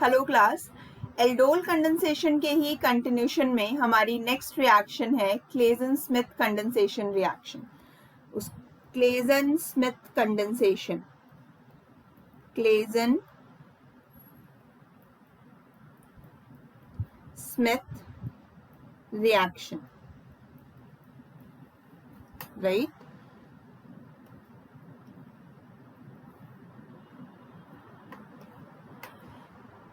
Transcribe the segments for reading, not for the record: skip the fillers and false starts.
Hello class. Aldol condensation के ही continuation में हमारी नेक्स्ट रिएक्शन है क्लेजन स्मिथ कंडेंसेशन रिएक्शन। उस Claisen Smith condensation, Claisen Schmidt reaction, right.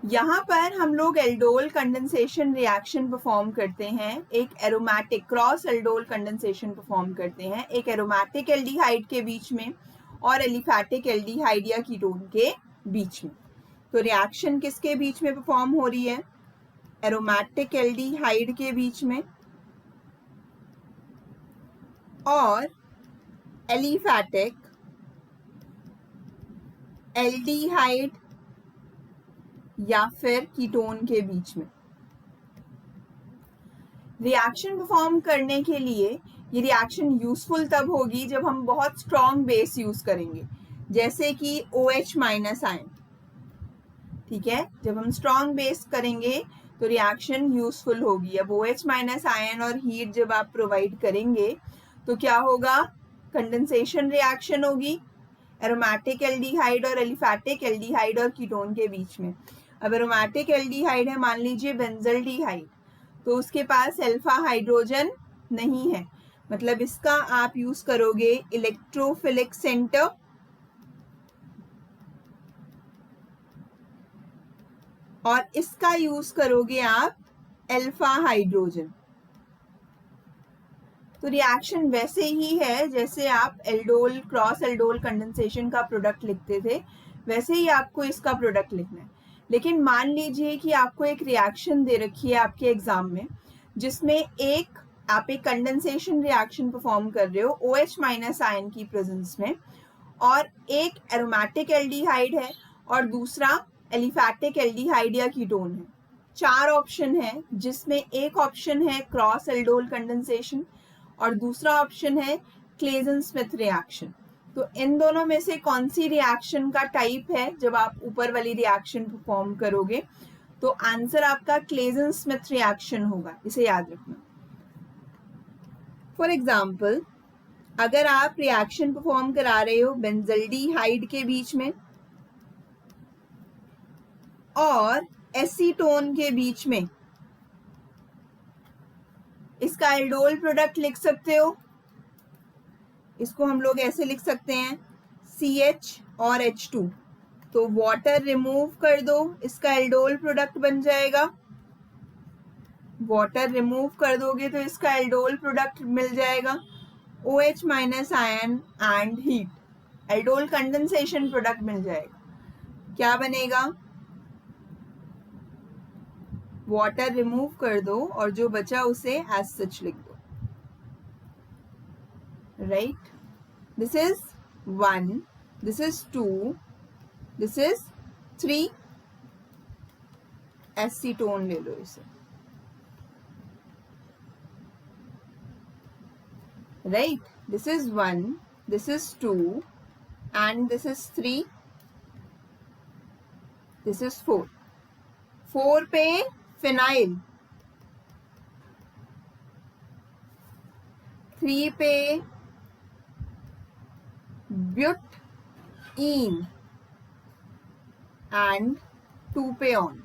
यहाँ पर हम लोग एल्डोल कंडेंसेशन रिएक्शन परफॉर्म करते हैं, एक aromatic cross aldol condensation perform करते हैं एक एरोमेटिक एल्डिहाइड के बीच में और एलिफैटिक एल्डिहाइड या कीटोन के बीच में। तो रिएक्शन किसके बीच में परफॉर्म हो रही है? एरोमेटिक एल्डिहाइड के बीच में और एलिफैटिक एल्डिहाइड या फिर कीटोन के बीच में। रिएक्शन परफॉर्म करने के लिए ये रिएक्शन यूजफुल तब होगी जब हम बहुत स्ट्रॉन्ग बेस यूज करेंगे, जैसे कि OH माइनस आयन। ठीक है, जब हम स्ट्रॉन्ग बेस करेंगे तो रिएक्शन यूजफुल होगी। अब OH माइनस आयन और हीट जब आप प्रोवाइड करेंगे तो क्या होगा? कंडेंसेशन रिएक्शन होगी एरोमेटिक एल्डिहाइड और एलिफैटिक एल्डिहाइड और कीटोन के बीच में। अब एरोमेटिक एल्डिहाइड है, मान लीजिए बेंजल्डिहाइड, तो उसके पास अल्फा हाइड्रोजन नहीं है, मतलब इसका आप यूज करोगे इलेक्ट्रोफिलिक सेंटर और इसका यूज करोगे आप अल्फा हाइड्रोजन। तो रिएक्शन वैसे ही है जैसे आप एल्डोल क्रॉस एल्डोल कंडेंसेशन का प्रोडक्ट लिखते थे, वैसे ही आपको इसका प्रोडक्ट लिखना है। लेकिन मान लीजिए कि आपको एक रिएक्शन दे रखी है आपके एग्जाम में, जिसमें आप एक कंडेंसेशन रिएक्शन परफॉर्म कर रहे हो OH माइनस आयन की प्रेजेंस में, और एक एरोमेटिक एल्डिहाइड है और दूसरा एलिफैटिक एल्डिहाइड या कीटोन है। 4 ऑप्शन है, जिसमें एक ऑप्शन है क्रॉस एल्डोल कंडेंसेशन और दूसरा ऑप्शन है क्लेजन स्मिथ रिएक्शन। तो इन दोनों में से कौन सी रिएक्शन का टाइप है जब आप ऊपर वाली रिएक्शन परफॉर्म करोगे? तो आंसर आपका क्लेजन स्मिथ रिएक्शन होगा, इसे याद रखना। फॉर एग्जाम्पल, अगर आप रिएक्शन परफॉर्म करा रहे हो बेंजल्डिहाइड के बीच में और एसीटोन के बीच में, इसका एल्डोल प्रोडक्ट लिख सकते हो। इसको हम लोग ऐसे लिख सकते हैं CH और H2। तो वाटर रिमूव कर दो, इसका एल्डोल प्रोडक्ट बन जाएगा। वाटर रिमूव कर दोगे तो इसका एल्डोल प्रोडक्ट मिल जाएगा OH minus ion and heat, aldol condensation product मिल जाएगा। क्या बनेगा? वाटर रिमूव कर दो और जो बचा उसे एज सच लिख दो, right. This is 1, this is 2, this is 3, acetone ले लो इसे, right. This is 1, this is 2 and this is 3, this is 4। 4 पे फिनाइल, 3 पे ब्यूटीन एंड 2 पे ऑन।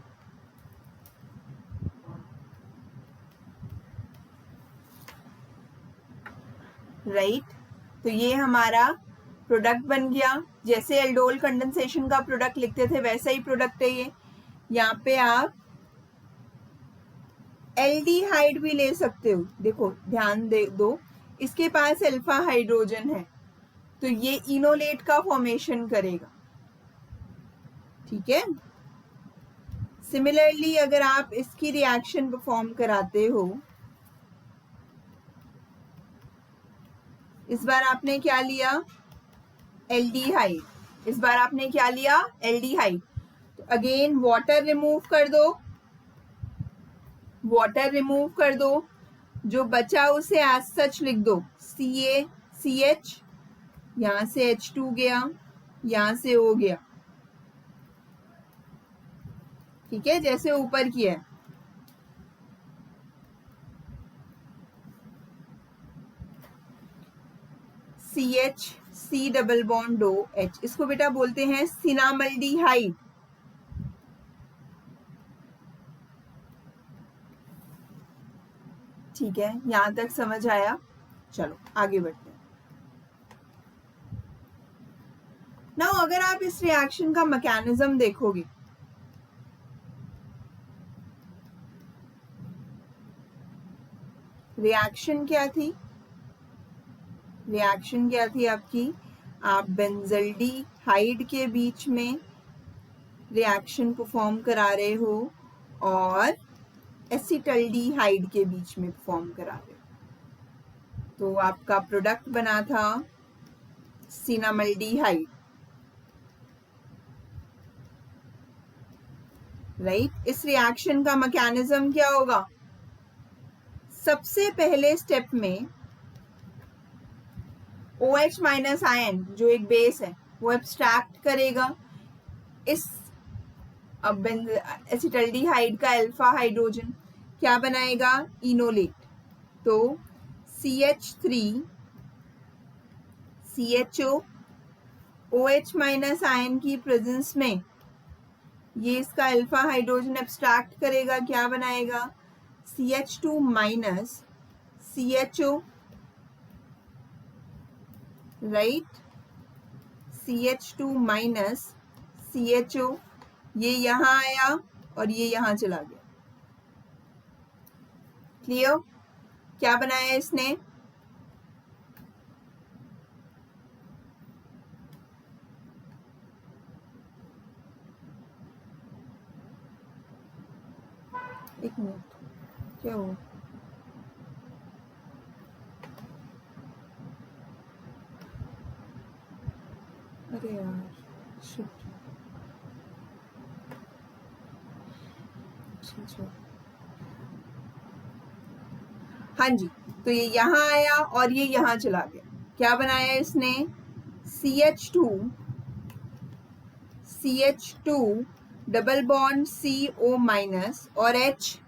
राइट, तो ये हमारा प्रोडक्ट बन गया। जैसे एल्डोल कंडेंसेशन का प्रोडक्ट लिखते थे वैसा ही प्रोडक्ट है ये। यहाँ पे आप एल्डिहाइड भी ले सकते हो, देखो ध्यान दे दो, इसके पास अल्फा हाइड्रोजन है तो ये इनोलेट का फॉर्मेशन करेगा। ठीक है, सिमिलरली अगर आप इसकी रिएक्शन परफॉर्म कराते हो, इस बार आपने क्या लिया? एल्डिहाइड। इस बार आपने क्या लिया? एल्डिहाइड। तो अगेन वाटर रिमूव कर दो, वाटर रिमूव कर दो, जो बचा उसे एज सच लिख दो CaCH, यहां से H2 गया, यहां से O गया। ठीक है, जैसे ऊपर किया है। CH C double bond OH, इसको बेटा बोलते हैं सिनामल्डिहाइड। ठीक है, यहां तक समझ आया? चलो आगे बढ़ते हैं। नाउ अगर आप इस रिएक्शन का मैकेनिज्म देखोगे, रिएक्शन क्या थी? रिएक्शन क्या थी आपकी? आप बेंजल्डिहाइड के बीच में रिएक्शन परफॉर्म करा रहे हो और एसिटल्डिहाइड के बीच में परफॉर्म करा रहे हो। तो आपका प्रोडक्ट बना था सिनामल्डिहाइड, राइट? इस रिएक्शन का मैकेनिज्म क्या होगा? सबसे पहले स्टेप में OH माइनस आयन जो एक बेस है वो एब्स्ट्रैक्ट करेगा इस एसिटल्डिहाइड का अल्फा हाइड्रोजन, क्या बनाएगा? इनोलेट। तो CH3 CHO OH minus ion की प्रेजेंस में ये इसका अल्फा हाइड्रोजन एब्स्ट्रैक्ट करेगा, क्या बनाएगा? CH2 minus CHO, right? CH2 minus CHO, ये यहां आया और ये यहां चला गया। क्लियर? क्या बनाया इसने? एक मिनट, क्या हुआ? अरे यार शिट। हाँ जी, तो ये यहाँ आया और ये यहाँ चला गया। क्या बनाया इसने? CH2 double bond CO minus और H।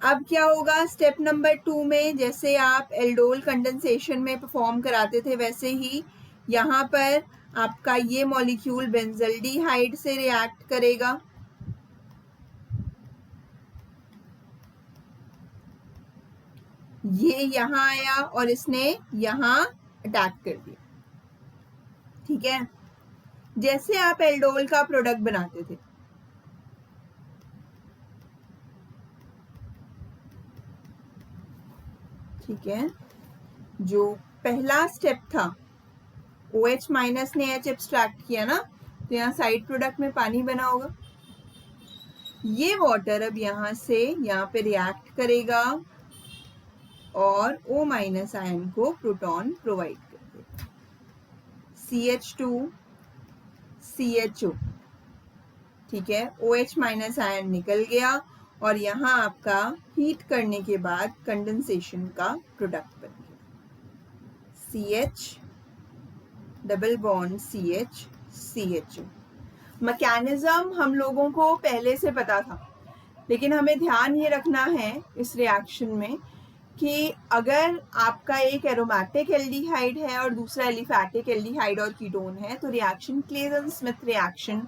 अब क्या होगा स्टेप नंबर 2 में? जैसे आप एल्डोल कंडेंसेशन में परफॉर्म कराते थे वैसे ही यहाँ पर आपका ये मॉलिक्यूल बेंजल्डिहाइड से रिएक्ट करेगा। ये यहाँ आया और इसने यहाँ अटैक कर दिया। ठीक है, जैसे आप एल्डोल का प्रोडक्ट बनाते थे, ठीक है, जो पहला स्टेप था OH माइनस ने H एब्स्ट्रैक्ट किया ना, तो यहाँ साइड प्रोडक्ट में पानी बना होगा। ये वाटर अब यहाँ से यहाँ पे रिएक्ट करेगा और O माइनस आयन को प्रोटॉन प्रोवाइड कर देगा। CH2 CHO, ठीक है, OH माइनस आयन निकल गया और यहाँ आपका हीट करने के बाद कंडेंसेशन का प्रोडक्ट बन गया CH double bond CH CHO। Mechanism हम लोगों को पहले से पता था, लेकिन हमें ध्यान ये रखना है इस रिएक्शन में कि अगर आपका एक एरोमेटिक एल्डिहाइड है और दूसरा एलिफैटिक एल्डिहाइड और कीटोन है तो रिएक्शन क्लेजन स्मिथ रिएक्शन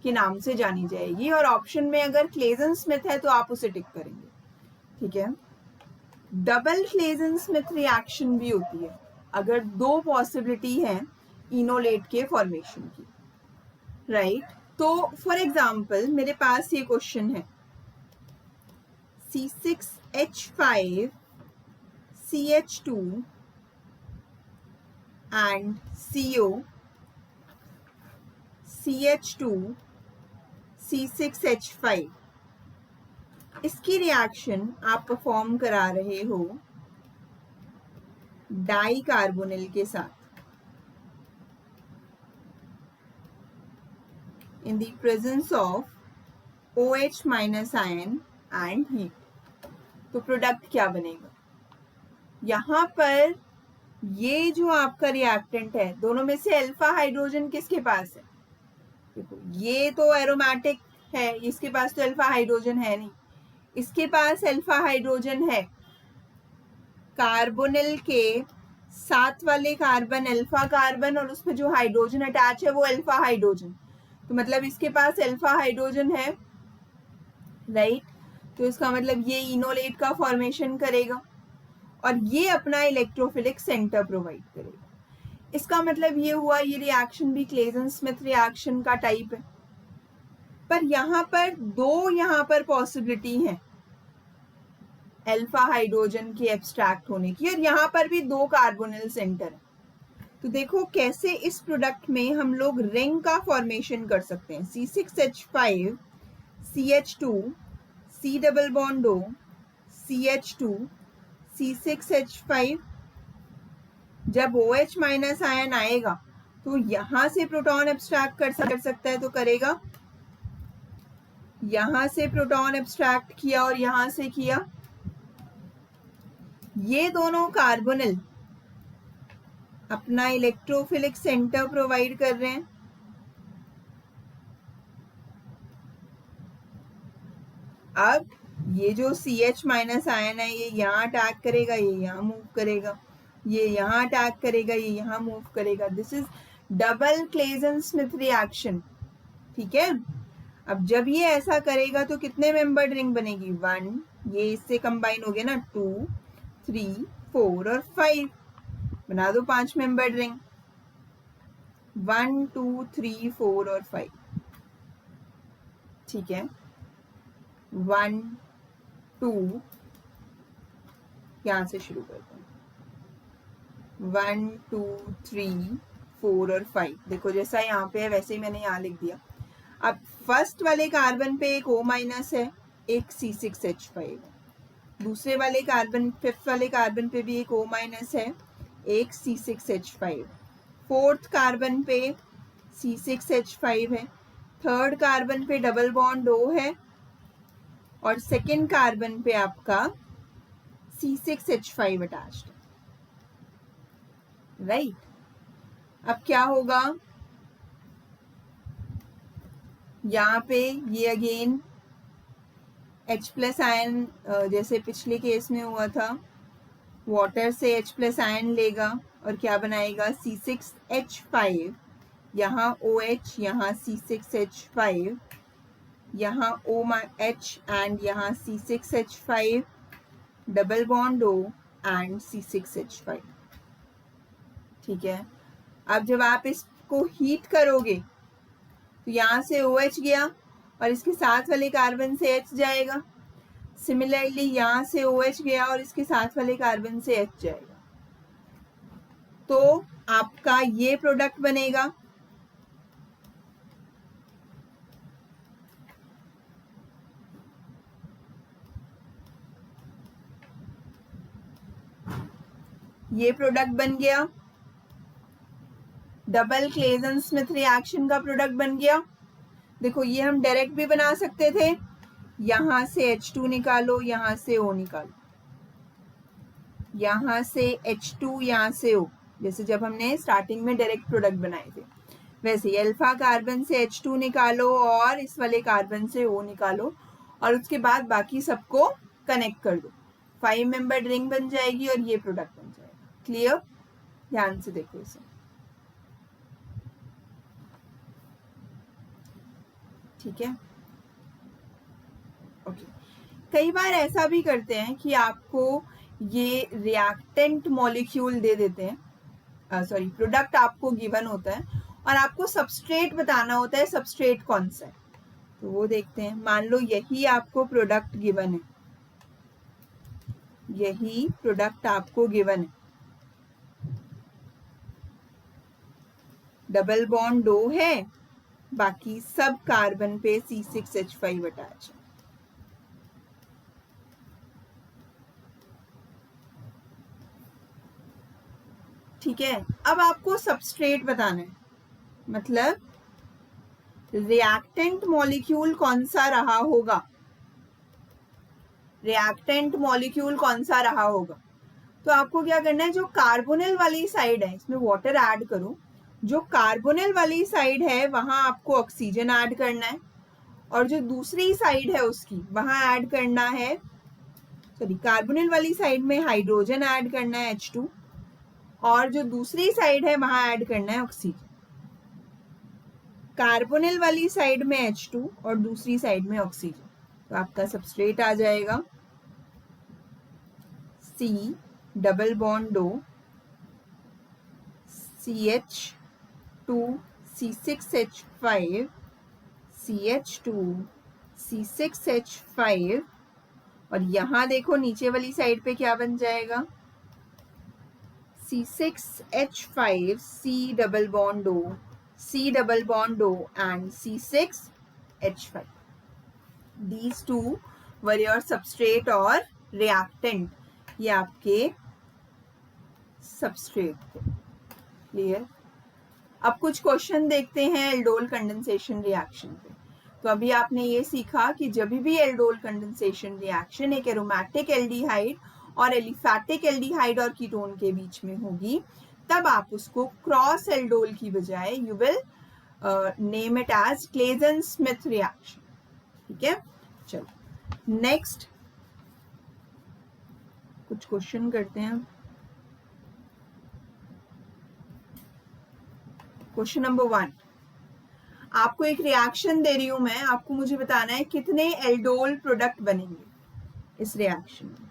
के नाम से जानी जाएगी, और ऑप्शन में अगर क्लेजन स्मिथ है तो आप उसे टिक करेंगे। ठीक है, डबल क्लेजन स्मिथ रिएक्शन भी होती है अगर दो पॉसिबिलिटी है इनोलेट के फॉर्मेशन की, राइट? तो फॉर एग्जाम्पल मेरे पास ये क्वेश्चन है C6H5 CH2 and CO CH2 C6H5, इसकी रिएक्शन आप परफॉर्म करा रहे हो डाई कार्बोनिल के साथ in the presence of OH minus ion and heat। तो प्रोडक्ट क्या बनेगा? यहाँ पर ये जो आपका रिएक्टेंट है, दोनों में से अल्फा हाइड्रोजन किसके पास है? देखो, ये तो एरोमेटिक है, इसके पास तो अल्फा हाइड्रोजन है नहीं, इसके पास अल्फा हाइड्रोजन है, कार्बोनिल के साथ वाले कार्बन अल्फा कार्बन और उसमें जो हाइड्रोजन अटैच है वो अल्फा हाइड्रोजन, तो मतलब इसके पास अल्फा हाइड्रोजन है, राइट। तो इसका मतलब ये इनोलेट का फॉर्मेशन करेगा और ये अपना इलेक्ट्रोफिलिक सेंटर प्रोवाइड करेगा। इसका मतलब ये हुआ ये रिएक्शन भी क्लेजन स्मिथ रिएक्शन का टाइप है। पर यहाँ पर यहाँ पर पॉसिबिलिटी है अल्फा हाइड्रोजन के एब्स्ट्रैक्ट होने की, और यहाँ पर भी 2 कार्बोनिल सेंटर है। तो देखो कैसे इस प्रोडक्ट में हम लोग रिंग का फॉर्मेशन कर सकते हैं। C6H5 CH2 C double bond O CH2 C6H5, जब OH माइनस आयन आएगा तो यहां से प्रोटॉन एब्स्ट्रैक्ट कर सकता है, तो करेगा, यहां से प्रोटॉन एब्स्ट्रैक्ट किया और यहां से किया, ये दोनों कार्बोनिल अपना इलेक्ट्रोफिलिक सेंटर प्रोवाइड कर रहे हैं। अब ये जो CH माइनस आयन है ये यहाँ अटैक करेगा, ये यहाँ मूव करेगा, ये यहाँ अटैक करेगा, ये यहाँ मूव करेगा। This is double Claisen Schmidt reaction, ठीक है। अब जब ये ऐसा करेगा तो कितने मेंबर्ड रिंग बनेगी? 1, ये इससे कंबाइन हो गया ना, 2, 3, 4 और 5, बना दो 5 मेंबर्ड रिंग, 1, 2, 3, 4 और 5, ठीक है। 1, 2, यहां से शुरू करते हैं, 1, 2, 3, 4 और 5। देखो जैसा यहाँ पे है वैसे ही मैंने यहाँ लिख दिया। अब फर्स्ट वाले कार्बन पे एक O माइनस है, एक C6H5 है, दूसरे वाले कार्बन, फिफ्थ वाले कार्बन पे भी एक O माइनस है, एक C6H5, फोर्थ कार्बन पे C6H5 है, थर्ड कार्बन पे डबल बॉन्ड O है और सेकेंड कार्बन पे आपका C6H5 अटैच्ड है, राइट। अब क्या होगा, यहाँ पे ये अगेन H प्लस आयन, जैसे पिछले केस में हुआ था, वाटर से H प्लस आयन लेगा और क्या बनाएगा, C6H5, यहाँ OH, यहाँ C6H5, यहाँ OH एंड यहाँ C6H5, double bond O and C6H5, ठीक है। अब जब आप इसको हीट करोगे तो यहाँ से OH गया और इसके साथ वाले कार्बन से H जाएगा, सिमिलरली यहाँ से OH गया और इसके साथ वाले कार्बन से H जाएगा, तो आपका ये प्रोडक्ट बनेगा। ये प्रोडक्ट बन गया, डबल क्लेजन स्मिथ रिएक्शन का प्रोडक्ट बन गया। देखो ये हम डायरेक्ट भी बना सकते थे, यहां से H2 निकालो, यहां से O निकालो, यहां से H2, यहां से O, जैसे जब हमने स्टार्टिंग में डायरेक्ट प्रोडक्ट बनाए थे वैसे अल्फा कार्बन से H2 निकालो और इस वाले कार्बन से O निकालो और उसके बाद बाकी सबको कनेक्ट कर दो, 5 मेंबर्ड रिंग बन जाएगी और ये प्रोडक्ट बन जाएगा। क्लियर? ध्यान से देखो इसे, ठीक है, ओके। कई बार ऐसा भी करते हैं कि आपको ये रिएक्टेंट मॉलिक्यूल दे देते हैं, सॉरी प्रोडक्ट आपको गिवन होता है और आपको सबस्ट्रेट बताना होता है, सबस्ट्रेट कौन सा है, तो वो देखते हैं। मान लो यही आपको प्रोडक्ट गिवन है, यही प्रोडक्ट आपको गिवन है, डबल बॉन्ड O है, बाकी सब कार्बन पे C6H5 अटैच है, ठीक है। अब आपको सबस्ट्रेट बताना है, मतलब रिएक्टेंट मॉलिक्यूल कौन सा रहा होगा, रिएक्टेंट मॉलिक्यूल कौन सा रहा होगा। तो आपको क्या करना है, जो कार्बोनिल वाली साइड है इसमें वाटर ऐड करो, जो कार्बोनिल वाली साइड है वहां आपको ऑक्सीजन ऐड करना है और जो दूसरी साइड है उसकी वहां ऐड करना है, सॉरी कार्बोनिल वाली साइड में हाइड्रोजन ऐड करना है H2, और जो दूसरी साइड है वहां ऐड करना है ऑक्सीजन। कार्बोनिल वाली साइड में H2 और दूसरी साइड में ऑक्सीजन, तो आपका सबस्ट्रेट आ जाएगा C double bond O CH2 C6H5 CH2 C6H5, और यहां देखो नीचे वाली साइड पे क्या बन जाएगा, C6H5 C double bond O C double bond O and C6H5. These two were your substrate और reactant. ये आपके substrate थे। क्लियर? अब कुछ क्वेश्चन देखते हैं एल्डोल कंडेंसेशन रिएक्शन पे। तो अभी आपने ये सीखा कि जब भी एल्डोल कंडेंसेशन रिएक्शन एक एरोमेटिक एल्डिहाइड और एलिफैटिक एल्डिहाइड और कीटोन के बीच में होगी, तब आप उसको क्रॉस एल्डोल की बजाय you will name it as Claisen Schmidt reaction. ठीक है, चलो नेक्स्ट कुछ क्वेश्चन करते हैं। क्वेश्चन नंबर 1, आपको एक रिएक्शन दे रही हूं मैं, आपको मुझे बताना है कितने एल्डोल प्रोडक्ट बनेंगे इस रिएक्शन में।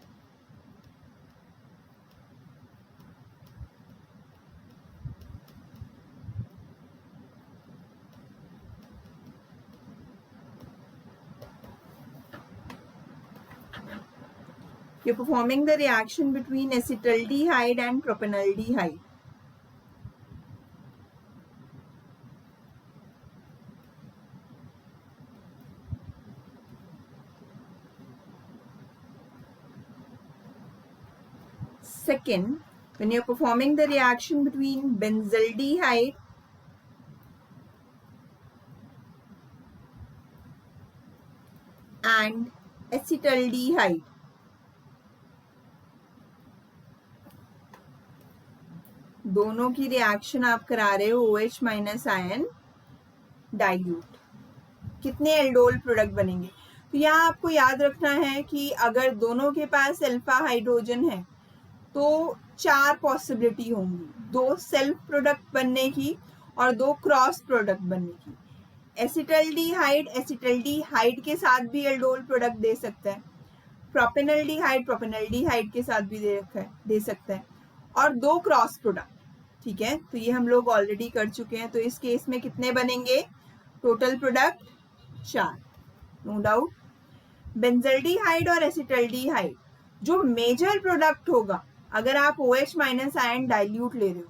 You're performing the reaction between acetaldehyde and propanaldehyde. Second, when you're performing the reaction between benzaldehyde and acetaldehyde, दोनों की रिएक्शन आप करा रहे हो OH माइनस आयन डाइल्यूट, कितने एल्डोल प्रोडक्ट बनेंगे। तो यहाँ आपको याद रखना है कि अगर दोनों के पास अल्फा हाइड्रोजन है तो 4 पॉसिबिलिटी होंगी, 2 सेल्फ प्रोडक्ट बनने की और 2 क्रॉस प्रोडक्ट बनने की। एसिटल्डिहाइड के साथ भी एल्डोल प्रोडक्ट दे सकता है, प्रोपेनल्डिहाइड के साथ भी दे सकता है, और 2 क्रॉस प्रोडक्ट। ठीक है, तो ये हम लोग ऑलरेडी कर चुके हैं। तो इस केस में कितने बनेंगे total product? 4, no doubt. Benzaldehyde और एसिटल्डिहाइड जो मेजर प्रोडक्ट होगा, अगर आप OH माइनस आयन डाइल्यूट ले रहे हो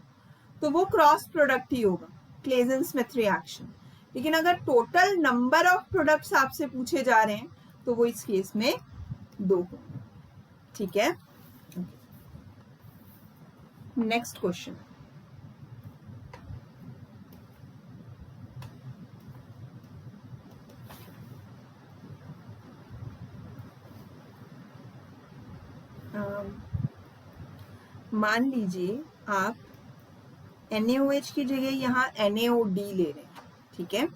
तो वो क्रॉस प्रोडक्ट ही होगा, क्लेजन स्मिथ रिएक्शन। लेकिन अगर टोटल नंबर ऑफ प्रोडक्ट्स आपसे पूछे जा रहे हैं तो वो इस केस में 2 होंगे। ठीक है, नेक्स्ट क्वेश्चन। मान लीजिए आप NaOH की जगह यहाँ NaOD ले रहे हैं, ठीक है,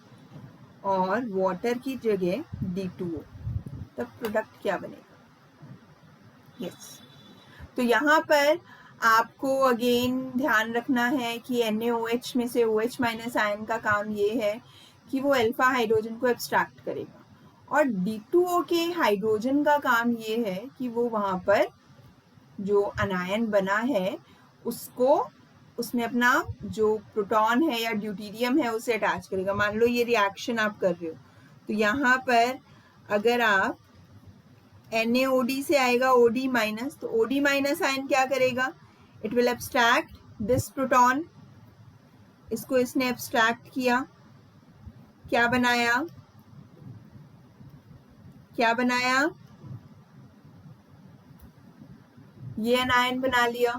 और वाटर की जगह D2O, तब प्रोडक्ट क्या बनेगा? यस, तो यहाँ पर आपको अगेन ध्यान रखना है कि NaOH में से OH माइनस आयन का काम ये है कि वो अल्फा हाइड्रोजन को एब्स्ट्रैक्ट करेगा, और D2O के हाइड्रोजन का काम ये है कि वो वहाँ पर जो अनायन बना है उसको, उसमें अपना जो प्रोटॉन है या ड्यूटेरियम है उसे अटैच करेगा। मान लो ये रिएक्शन आप कर रहे हो, तो यहाँ पर अगर आप NaOD से आएगा OD माइनस, तो OD माइनस आयन क्या करेगा? It will abstract this proton, इसको इसने एब्स्ट्रैक्ट किया, क्या बनाया? क्या बनाया? ये अनायन बना लिया।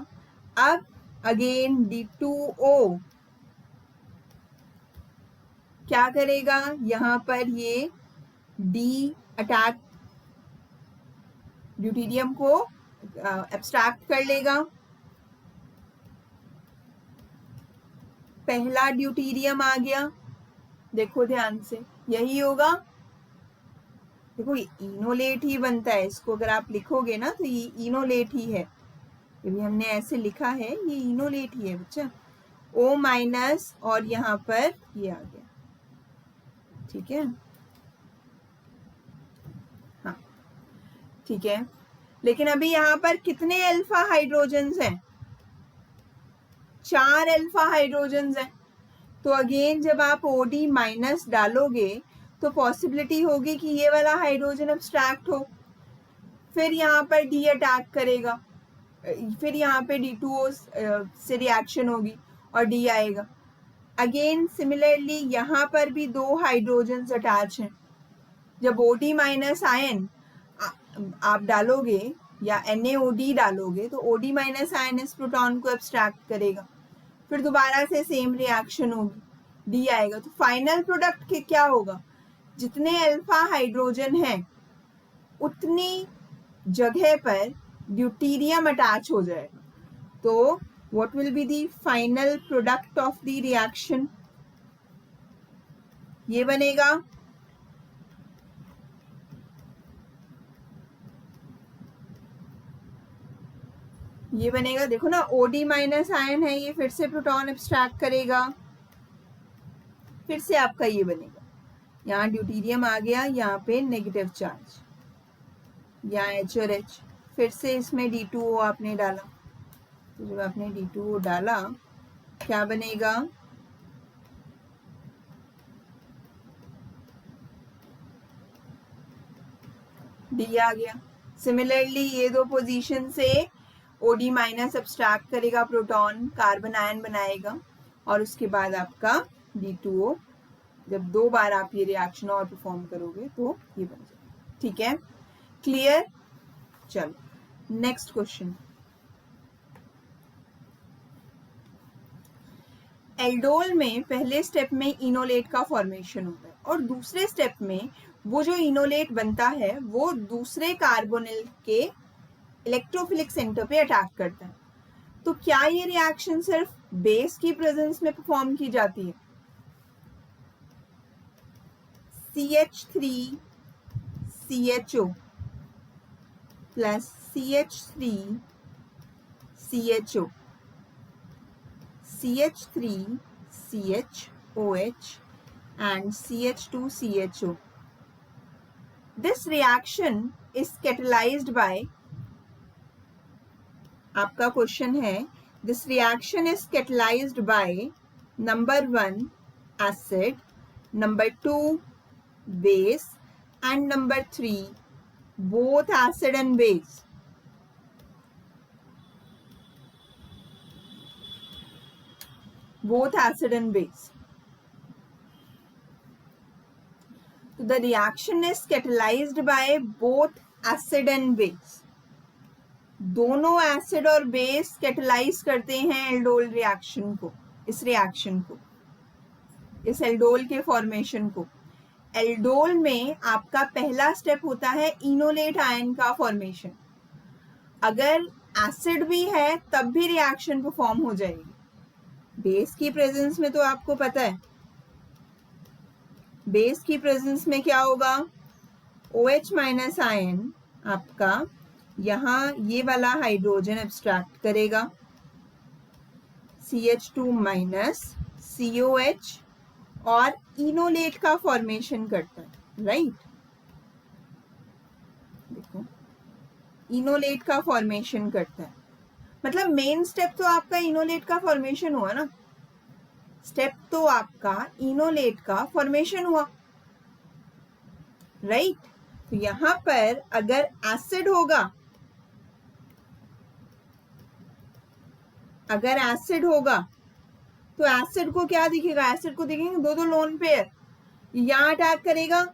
अब अगेन D2O क्या करेगा? यहां पर ये D अटैक ड्यूटेरियम को एब्स्ट्रैक्ट कर लेगा। पहला ड्यूटेरियम आ गया, देखो ध्यान से, यही होगा। देखो ये इनोलेट ही बनता है, इसको अगर आप लिखोगे ना तो ये इनोलेट ही है, ये भी हमने ऐसे लिखा है, ये इनोलेट ही है बच्चा। O माइनस और यहाँ पर ये आ गया, ठीक है। हाँ ठीक है, लेकिन अभी यहाँ पर कितने अल्फा हाइड्रोजन्स हैं? 4 अल्फा हाइड्रोजन्स हैं। तो अगेन जब आप OD माइनस डालोगे तो पॉसिबिलिटी होगी कि ये वाला हाइड्रोजन अब्स्ट्रैक्ट हो, फिर यहाँ पर D अटैक करेगा, फिर यहाँ पे D2O से रिएक्शन होगी और D आएगा। अगेन सिमिलरली यहाँ पर भी 2 हाइड्रोजन्स अटैच हैं। जब OD माइनस आयन आप डालोगे या NaOD डालोगे तो OD माइनस आयन इस प्रोटॉन को एब्स्ट्रैक्ट करेगा, फिर दोबारा से सेम रिएक्शन होगी, D आएगा। तो फाइनल प्रोडक्ट के क्या होगा? जितने अल्फा हाइड्रोजन हैं उतनी जगह पर ड्यूटेरियम अटैच हो जाएगा। तो what will be the final product of the reaction? ये बनेगा देखो ना, OD माइनस आयन है, ये फिर से प्रोटॉन एब्स्ट्रैक्ट करेगा, फिर से आपका ये बनेगा, यहाँ ड्यूटेरियम आ गया, यहाँ पे नेगेटिव चार्ज, यहाँ H और H, फिर से इसमें D2O आपने डाला। तो जब आपने D2O डाला क्या बनेगा? D आ गया। सिमिलरली ये 2 पोजीशन से OD माइनस अब्स्ट्रैक्ट करेगा प्रोटॉन, कार्बन आयन बनाएगा और उसके बाद आपका D2O, जब 2 बार आप ये रिएक्शन और परफॉर्म करोगे तो ये बन जाएगा। ठीक है, क्लियर? चलो नेक्स्ट क्वेश्चन। एल्डोल में पहले स्टेप में इनोलेट का फॉर्मेशन होता है और दूसरे स्टेप में वो जो इनोलेट बनता है वो दूसरे कार्बोनिल के इलेक्ट्रोफिलिक सेंटर पे अटैक करता है। तो क्या ये रिएक्शन सिर्फ बेस की प्रेजेंस में परफॉर्म की जाती है? CH3CHO plus CH3CHO, CH3CHOH and CH2CHO. This reaction is catalyzed by, आपका क्वेश्चन है, this reaction is catalyzed by number 1 acid, number 2 base and number 3 both acid and base. Both acid and base. So the reaction is catalyzed by both acid and base. दोनों acid और base catalyse करते हैं aldol reaction को, इस reaction को, इस aldol के formation को। एल्डोल में आपका पहला स्टेप होता है इनोलेट आयन का फॉर्मेशन। अगर एसिड भी है तब भी रिएक्शन परफॉर्म हो जाएगी। बेस की प्रेजेंस में तो आपको पता है, बेस की प्रेजेंस में क्या होगा? OH माइनस आयन आपका यहाँ ये वाला हाइड्रोजन एब्स्ट्रैक्ट करेगा, CH2 माइनस COH और इनोलेट का फॉर्मेशन करता है, राइट? देखो इनोलेट का फॉर्मेशन करता है, मतलब मेन स्टेप तो आपका इनोलेट का फॉर्मेशन हुआ ना, स्टेप तो आपका इनोलेट का फॉर्मेशन हुआ, राइट? तो यहां पर अगर एसिड होगा, अगर एसिड होगा तो एसिड को क्या दिखेगा? एसिड को दिखेंगे 2 लोन पेयर, यहां अटैक करेगा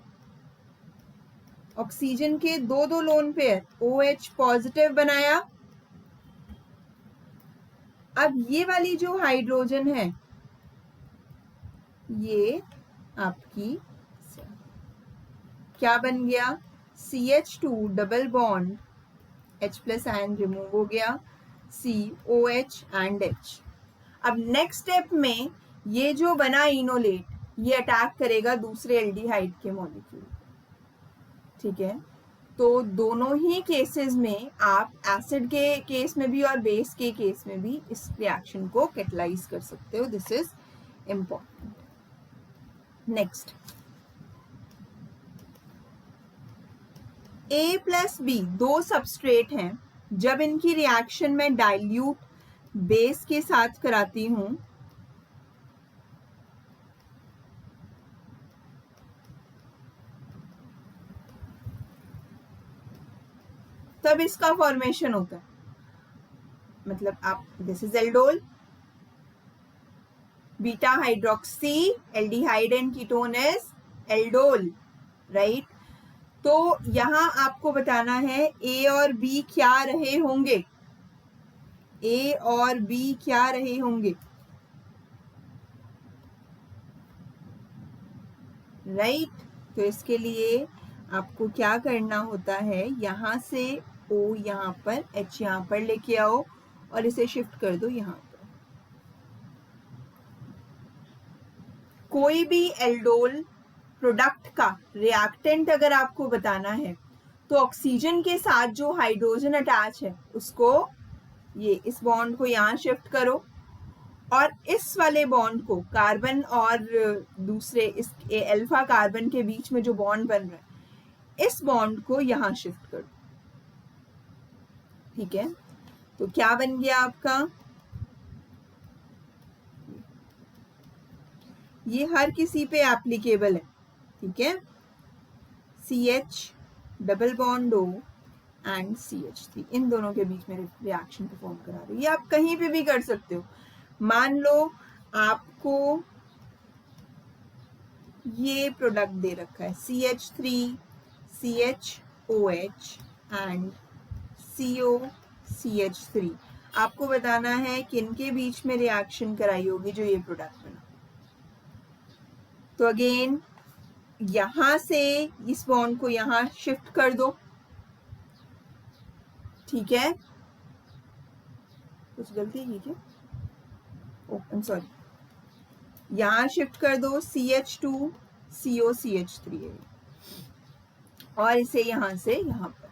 ऑक्सीजन के 2 लोन पेयर, OH पॉजिटिव बनाया। अब ये वाली जो हाइड्रोजन है ये आपकी क्या बन गया? CH2 double bond, H plus ion remove हो गया, COH एंड H। अब नेक्स्ट स्टेप में ये जो बना इनोलेट ये अटैक करेगा दूसरे एल्डिहाइड के मॉलिक्यूल, ठीक है, तो दोनों ही केसेस में आप एसिड के केस में भी और बेस के केस में भी इस रिएक्शन को कैटलाइज कर सकते हो. This is important. Next, A plus B दो सबस्ट्रेट हैं. जब इनकी रिएक्शन में डाइल्यूट बेस के साथ कराती हूं तब इसका फॉर्मेशन होता है. मतलब आप, this is aldol, beta hydroxy aldehyde and ketone is aldol, right. तो यहां आपको बताना है ए और बी क्या रहे होंगे. ए और बी क्या रहे होंगे, राइट. तो इसके लिए आपको क्या करना होता है, यहां से O यहां पर, H यहां पर लेके आओ और इसे शिफ्ट कर दो यहां पर. कोई भी एल्डोल प्रोडक्ट का रिएक्टेंट अगर आपको बताना है तो ऑक्सीजन के साथ जो हाइड्रोजन अटैच है उसको, ये इस बॉन्ड को यहाँ शिफ्ट करो और इस वाले बॉन्ड को, कार्बन और दूसरे इस अल्फा कार्बन के बीच में जो बॉन्ड बन रहा है, इस बॉन्ड को यहाँ शिफ्ट करो. ठीक है, तो क्या बन गया आपका, ये हर किसी पे एप्लीकेबल है. ठीक है, CH double bond O and CH3, इन दोनों के बीच में रिएक्शन परफॉर्म करा रही है. ये आप कहीं पे भी कर सकते हो. मान लो आपको ये प्रोडक्ट दे रखा है CH3 CHOH एंड COCH3. आपको बताना है कि इनके बीच में रिएक्शन कराई होगी जो ये प्रोडक्ट बना. तो अगेन यहां से इस बॉन्ड को यहां शिफ्ट कर दो. ठीक है, कुछ गलती की क्या, ओह आई एम सॉरी. यहां शिफ्ट कर दो CH2 COCH3 और इसे यहां से यहां पर.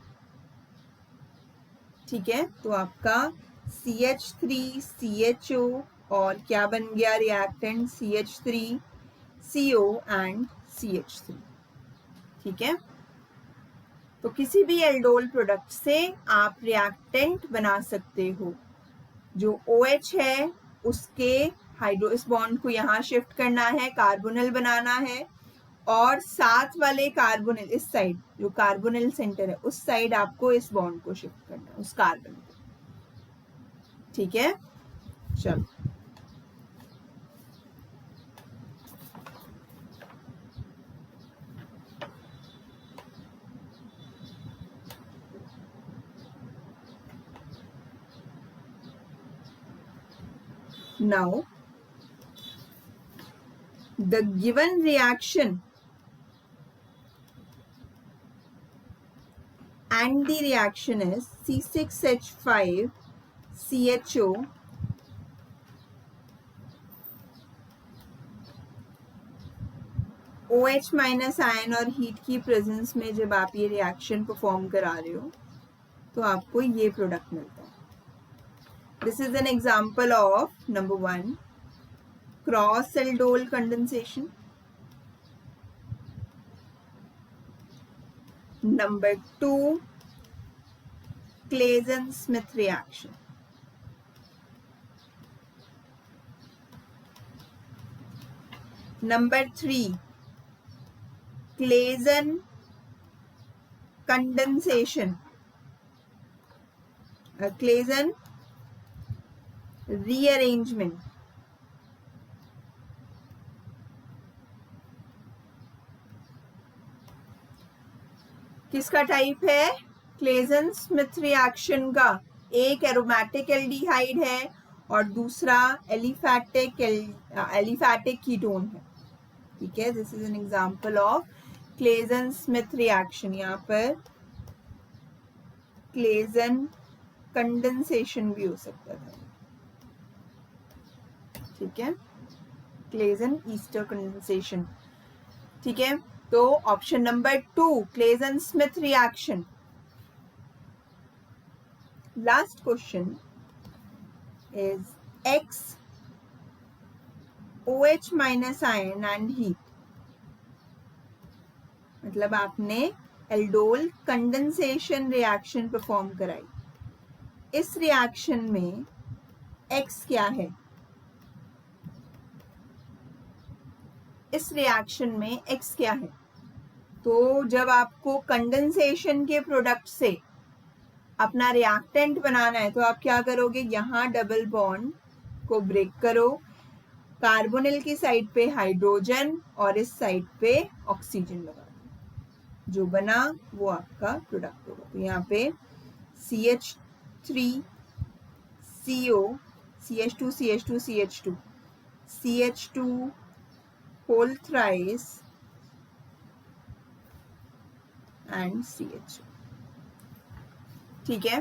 ठीक है, तो आपका CH3 CHO और क्या बन गया reactant, CH3 CO and CH3. ठीक है, तो किसी भी एल्डोल प्रोडक्ट से आप रिएक्टेंट बना सकते हो. जो OH है उसके इस बॉन्ड को यहाँ शिफ्ट करना है, कार्बोनिल बनाना है और साथ वाले कार्बोनिल, इस साइड जो कार्बोनिल सेंटर है उस साइड आपको इस बॉन्ड को शिफ्ट करना है, उस कार्बन को. ठीक है, चलो now the given reaction and the reaction is C6H5 CHO OH minus ion और हीट की प्रेजेंस में जब आप ये रिएक्शन परफॉर्म करा रहे हो तो आपको ये प्रोडक्ट मिलता है. This is an example of number 1 cross aldol condensation, number 2 Claisen-Smith reaction, number 3 Claisen condensation, Claisen rearrangement. किसका टाइप है, क्लेजन-स्मिथ रिएक्शन का. एक एरोमेटिक एल्डिहाइड है और दूसरा एलिफैटिक कीटोन है. ठीक है, this is an example of Claisen-Smith reaction. यहाँ पर क्लेजन कंडेंसेशन भी हो सकता था. ठीक है, क्लेजन ईस्टर कंडेंसेशन. ठीक है, तो option number 2 Claisen Schmidt reaction. Last question is X OH minus ion and heat. मतलब आपने एल्डोल कंडेंसेशन रिएक्शन परफॉर्म कराई. इस रिएक्शन में X क्या है? इस रिएक्शन में X क्या है? तो जब आपको कंडेंसेशन के प्रोडक्ट से अपना रिएक्टेंट बनाना है तो आप क्या करोगे, यहाँ डबल बॉन्ड को ब्रेक करो, कार्बोनिल की साइड पे हाइड्रोजन और इस साइड पे ऑक्सीजन लगा दो. जो बना वो आपका प्रोडक्ट होगा. तो यहाँ पे CH3CO CH2 CH2 CH2 CH2 whole thrice and CH. ठीक है.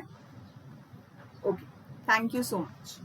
Okay, thank you so much.